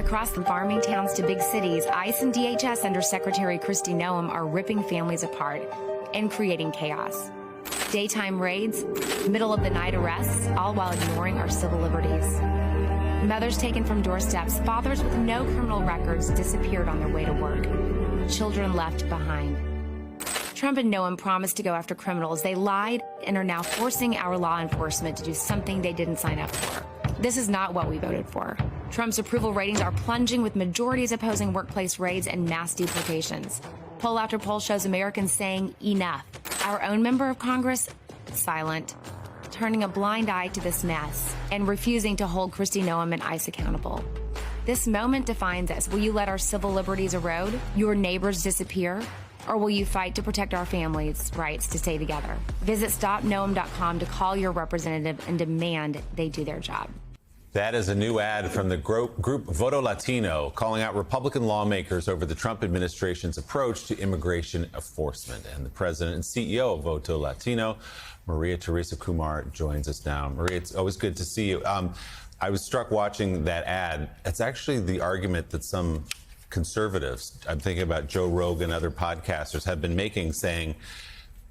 Across the farming towns to big cities, ICE and DHS under Secretary Kristi Noem are ripping families apart and creating chaos. Daytime raids, middle of the night arrests, all while ignoring our civil liberties. Mothers taken from doorsteps, fathers with no criminal records disappeared on their way to work. Children left behind. Trump and Noem promised to go after criminals. They lied and are now forcing our law enforcement to do something they didn't sign up for. This is not what we voted for. Trump's approval ratings are plunging, with majorities opposing workplace raids and mass deportations. Poll after poll shows Americans saying enough. Our own member of Congress, silent, turning a blind eye to this mess and refusing to hold Kristi Noem and ICE accountable. This moment defines us. Will you let our civil liberties erode, your neighbors disappear, or will you fight to protect our families' rights to stay together? Visit stopnoem.com to call your representative and demand they do their job. That is a new ad from the group Voto Latino, calling out Republican lawmakers over the Trump administration's approach to immigration enforcement. And the president and CEO of Voto Latino, Maria Teresa Kumar, joins us now. Maria, it's always good to see you. I was struck watching that ad. It's actually the argument that some conservatives, I'm thinking about Joe Rogan, other podcasters, have been making, saying,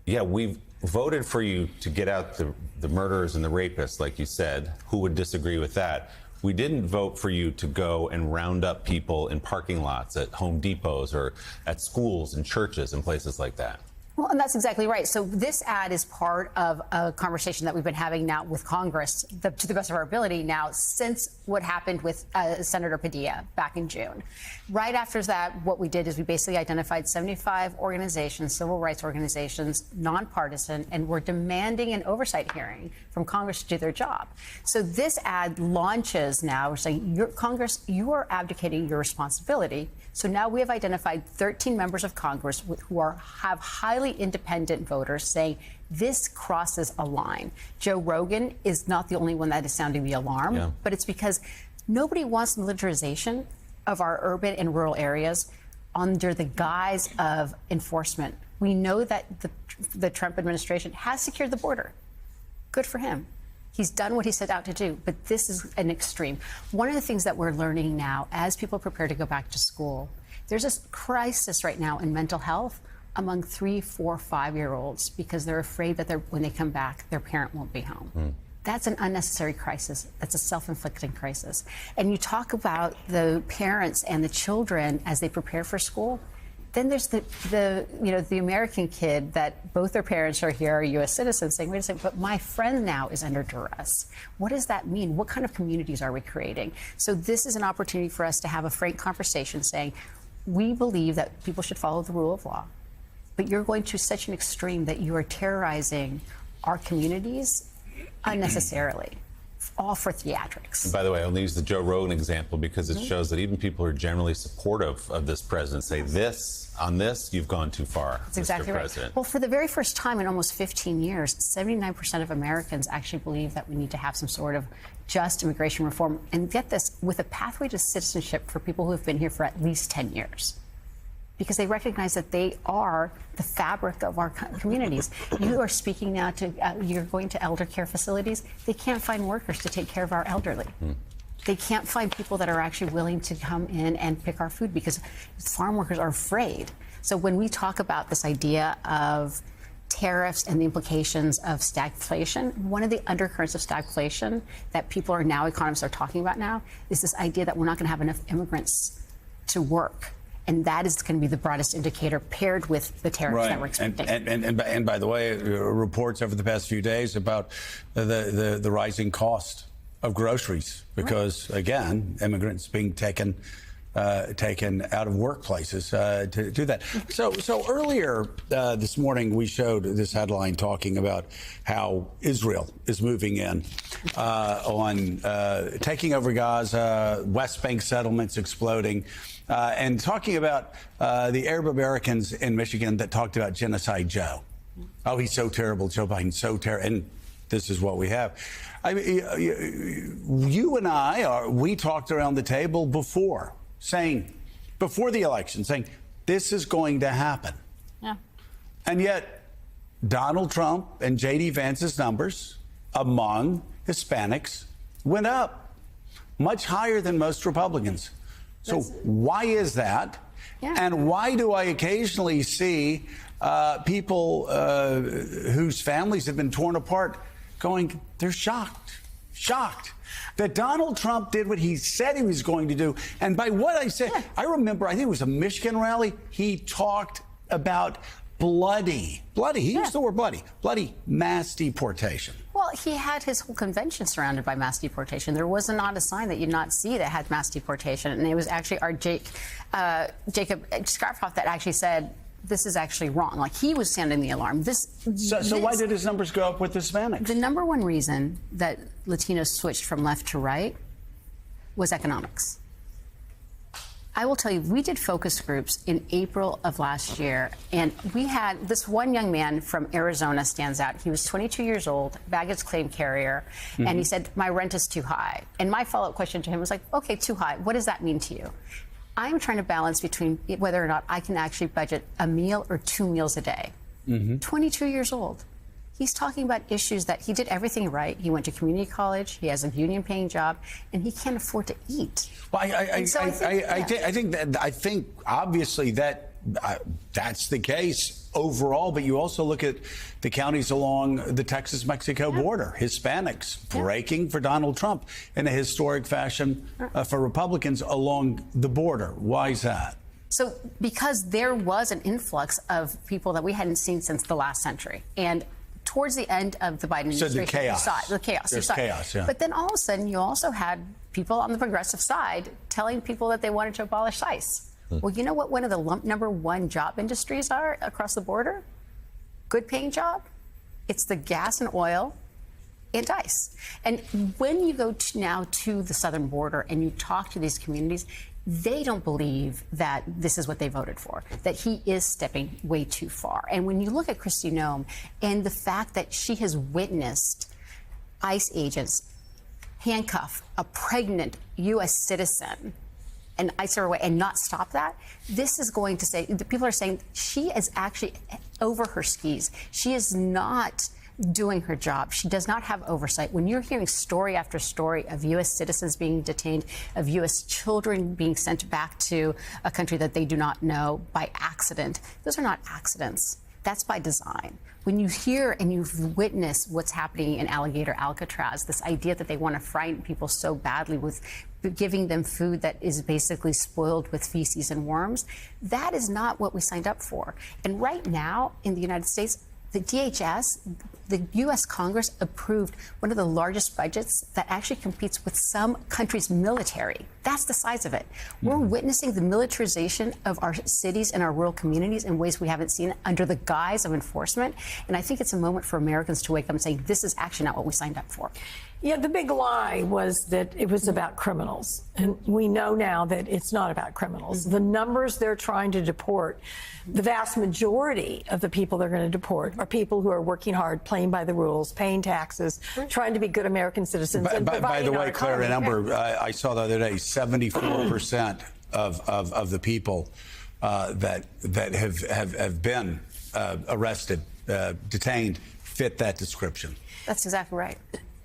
yeah, we've voted for you to get out the murderers and the rapists, like you said. Who would disagree with that? We didn't vote for you to go and round up people in parking lots at Home Depots or at schools and churches and places like that. Well, and that's exactly right. So this ad is part of a conversation that we've been having now with Congress, to the best of our ability now, since what happened with Senator Padilla back in June. Right after that, what we did is we basically identified 75 organizations, civil rights organizations, nonpartisan, and we're demanding an oversight hearing from Congress to do their job. So this ad launches now. We're saying, Congress, you are abdicating your responsibility. So now we have identified 13 members of Congress who have highly independent voters saying this crosses a line. Joe Rogan is not the only one that is sounding the alarm, but it's because nobody wants militarization of our urban and rural areas under the guise of enforcement. We know that the Trump administration has secured the border. Good for him. He's done what he set out to do, but this is an extreme. One of the things that we're learning now as people prepare to go back to school, there's a crisis right now in mental health among 3, 4, 5-year-olds because they're afraid that when they come back, their parent won't be home. That's an unnecessary crisis. That's a self-inflicting crisis. And you talk about the parents and the children as they prepare for school. Then there's the American kid that both their parents are here, are U.S. citizens, saying, wait a second, but my friend now is under duress. What does that mean? What kind of communities are we creating? So this is an opportunity for us to have a frank conversation saying, we believe that people should follow the rule of law, but you're going to such an extreme that you are terrorizing our communities unnecessarily. All for theatrics. And by the way, I only use the Joe Rogan example because it shows that even people who are generally supportive of this president say on this, you've gone too far, That's exactly Mr. right. President. Well, for the very first time in almost 15 years, 79% of Americans actually believe that we need to have some sort of just immigration reform. And get this, with a pathway to citizenship for people who have been here for at least 10 years. Because they recognize that they are the fabric of our communities. You are speaking now to, you're going to elder care facilities. They can't find workers to take care of our elderly. They can't find people that are actually willing to come in and pick our food because farm workers are afraid. So when we talk about this idea of tariffs and the implications of stagflation, one of the undercurrents of stagflation that economists are talking about now, is this idea that we're not going to have enough immigrants to work. And that is going to be the broadest indicator paired with the tariffs that we're expecting. And by the way, reports over the past few days about the rising cost of groceries because, again, immigrants being taken out of workplaces to do that. So earlier this morning, we showed this headline talking about how Israel is moving in on taking over Gaza, West Bank settlements exploding. And talking about the Arab Americans in Michigan that talked about Genocide Joe. Oh, he's so terrible, Joe Biden, so terrible. And this is what we have. I mean, you and we talked around the table before the election, saying this is going to happen. Yeah. And yet, Donald Trump and J.D. Vance's numbers among Hispanics went up much higher than most Republicans. So why is that? Yeah. And why do I occasionally see people whose families have been torn apart going, they're shocked that Donald Trump did what he said he was going to do. And by what I said, I remember, I think it was a Michigan rally, he talked about bloody, he used the word bloody mass deportation. Well, he had his whole convention surrounded by mass deportation. There was not a sign that you'd not see that had mass deportation. And it was actually our Jacob Scarfoff that actually said, this is actually wrong. Like, he was sounding the alarm. So why did his numbers go up with Hispanics? The number one reason that Latinos switched from left to right was economics. I will tell you, we did focus groups in April of last year, and we had this one young man from Arizona stands out. He was 22 years old, baggage claim carrier, and he said, my rent is too high. And my follow-up question to him was like, okay, too high. What does that mean to you? I'm trying to balance between whether or not I can actually budget a meal or 2 meals a day. 22 years old. He's talking about issues that he did everything right. He went to community college. He has a union-paying job, and he can't afford to eat. Well, I think obviously that that's the case overall. But you also look at the counties along the Texas-Mexico border, Hispanics breaking for Donald Trump in a historic fashion for Republicans along the border. Why is that? So because there was an influx of people that we hadn't seen since the last century, and towards the end of the Biden administration, the chaos. There's chaos. Yeah. But then all of a sudden, you also had people on the progressive side telling people that they wanted to abolish ICE. Well, you know what one of the number one job industries are across the border? Good paying job? It's the gas and oil and ICE. And when you go now to the southern border and you talk to these communities, they don't believe that this is what they voted for, that he is stepping way too far. And when you look at Kristi Noem and the fact that she has witnessed ICE agents handcuff a pregnant U.S. citizen and ICE her away and not stop that, this is going to say, the people are saying she is actually over her skis. She is not doing her job. She does not have oversight. When you're hearing story after story of U.S. citizens being detained, of U.S. children being sent back to a country that they do not know by accident, those are not accidents. That's by design. When you hear and you've witnessed what's happening in Alligator Alcatraz, this idea that they want to frighten people so badly with giving them food that is basically spoiled with feces and worms, that is not what we signed up for. And right now in the United States, the DHS, the U.S. Congress approved one of the largest budgets that actually competes with some countries' military. That's the size of it. We're witnessing the militarization of our cities and our rural communities in ways we haven't seen under the guise of enforcement. And I think it's a moment for Americans to wake up and say, this is actually not what we signed up for. Yeah, the big lie was that it was about criminals. And we know now that it's not about criminals. The numbers they're trying to deport, the vast majority of the people they're going to deport are people who are working hard, playing by the rules, paying taxes, trying to be good American citizens. By the way, Claire, a number I saw the other day, 74% of the people that have been arrested, detained, fit that description. That's exactly right.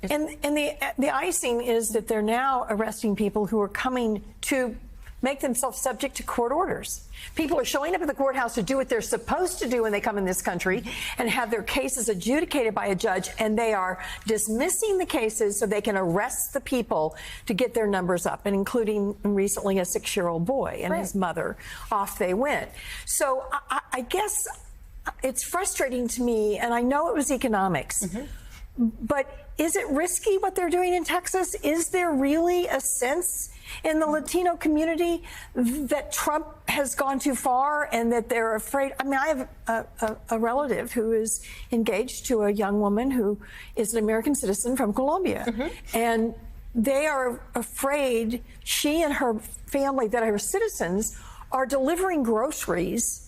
And the icing is that they're now arresting people who are coming to make themselves subject to court orders. People are showing up at the courthouse to do what they're supposed to do when they come in this country and have their cases adjudicated by a judge, and they are dismissing the cases so they can arrest the people to get their numbers up, and including recently a 6-year-old boy and his mother. Off they went. So I guess it's frustrating to me, and I know it was economics, but is it risky what they're doing in Texas? Is there really a sense in the Latino community that Trump has gone too far and that they're afraid? I mean, I have a relative who is engaged to a young woman who is an American citizen from Colombia. And they are afraid she and her family that are citizens are delivering groceries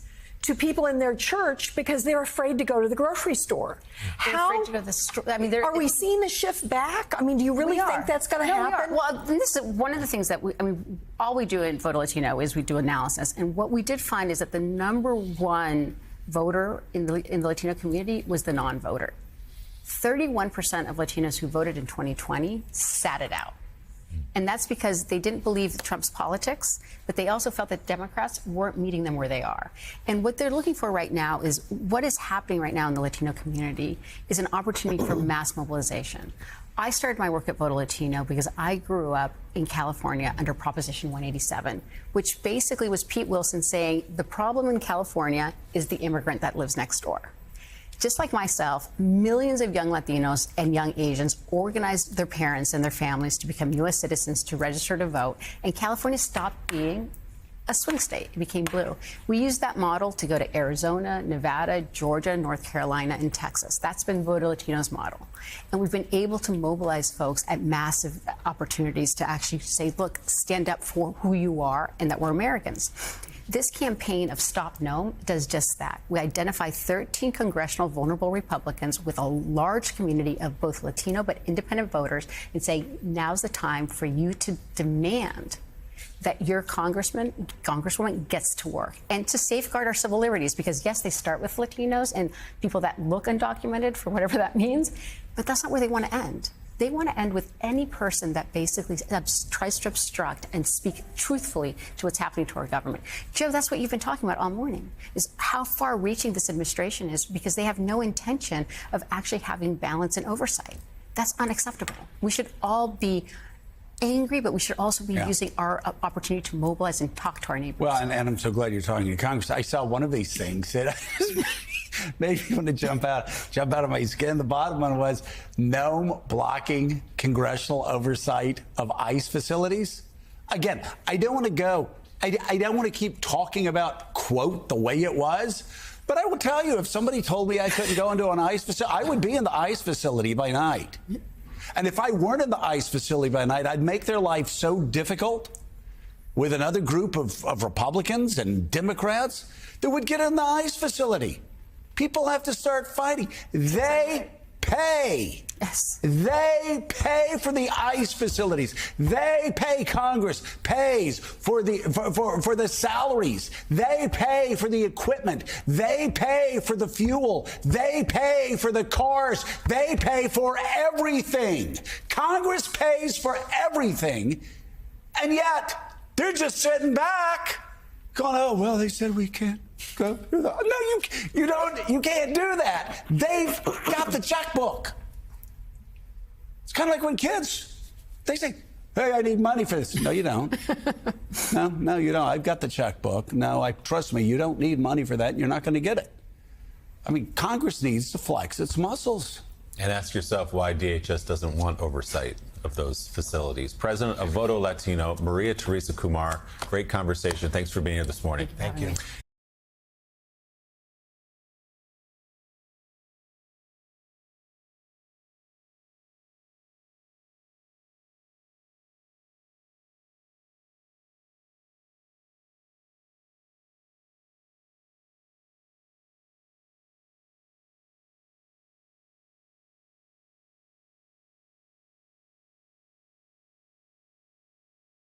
to people in their church because they're afraid to go to the grocery store. How afraid to go to the store? I mean, are we seeing the shift back? I mean, do you really think that's going to happen? Well, this is one of the things that all we do in Voto Latino is we do analysis, and what we did find is that the number one voter in the Latino community was the non-voter. 31% of Latinos who voted in 2020 sat it out. And that's because they didn't believe Trump's politics, but they also felt that Democrats weren't meeting them where they are. And what they're looking for right now is what is happening right now in the Latino community is an opportunity for mass mobilization. I started my work at Voto Latino because I grew up in California under Proposition 187, which basically was Pete Wilson saying the problem in California is the immigrant that lives next door. Just like myself, millions of young Latinos and young Asians organized their parents and their families to become U.S. citizens to register to vote, and California stopped being a swing state. It became blue. We used that model to go to Arizona, Nevada, Georgia, North Carolina, and Texas. That's been Voto Latino's model. And we've been able to mobilize folks at massive opportunities to actually say, look, stand up for who you are and that we're Americans. This campaign of Stop Nome does just that. We identify 13 congressional vulnerable Republicans with a large community of both Latino but independent voters and say, now's the time for you to demand that your congresswoman gets to work and to safeguard our civil liberties, because yes, they start with Latinos and people that look undocumented, for whatever that means, but that's not where they want to end. They want to end with any person that basically tries to obstruct and speak truthfully to what's happening to our government. Joe, that's what you've been talking about all morning, is how far-reaching this administration is, because they have no intention of actually having balance and oversight. That's unacceptable. We should all be angry, but we should also be using our opportunity to mobilize and talk to our neighbors. Well, and I'm so glad you're talking to Congress. I saw one of these things that made me want to jump out of my skin. The bottom one was Nome blocking congressional oversight of ICE facilities. Again, I don't want to keep talking about, quote, the way it was. But I will tell you, if somebody told me I couldn't go into an ICE facility, I would be in the ICE facility by night. And if I weren't in the ICE facility by night, I'd make their life so difficult with another group of Republicans and Democrats that would get in the ICE facility. People have to start fighting. They pay. Yes. They pay for the ICE facilities. They pay. Congress pays for the salaries. They pay for the equipment. They pay for the fuel. They pay for the cars. They pay for everything. Congress pays for everything, and yet they're just sitting back, going, "Oh well, they said we can't go through that." No, you don't. You can't do that. They've got the checkbook. It's kind of like when kids, they say, "Hey, I need money for this." No, you don't. No, you don't. I've got the checkbook. No, trust me, you don't need money for that. And you're not going to get it. I mean, Congress needs to flex its muscles. And ask yourself why DHS doesn't want oversight of those facilities. President of Voto Latino, Maria Teresa Kumar, great conversation. Thanks for being here this morning. Thank you.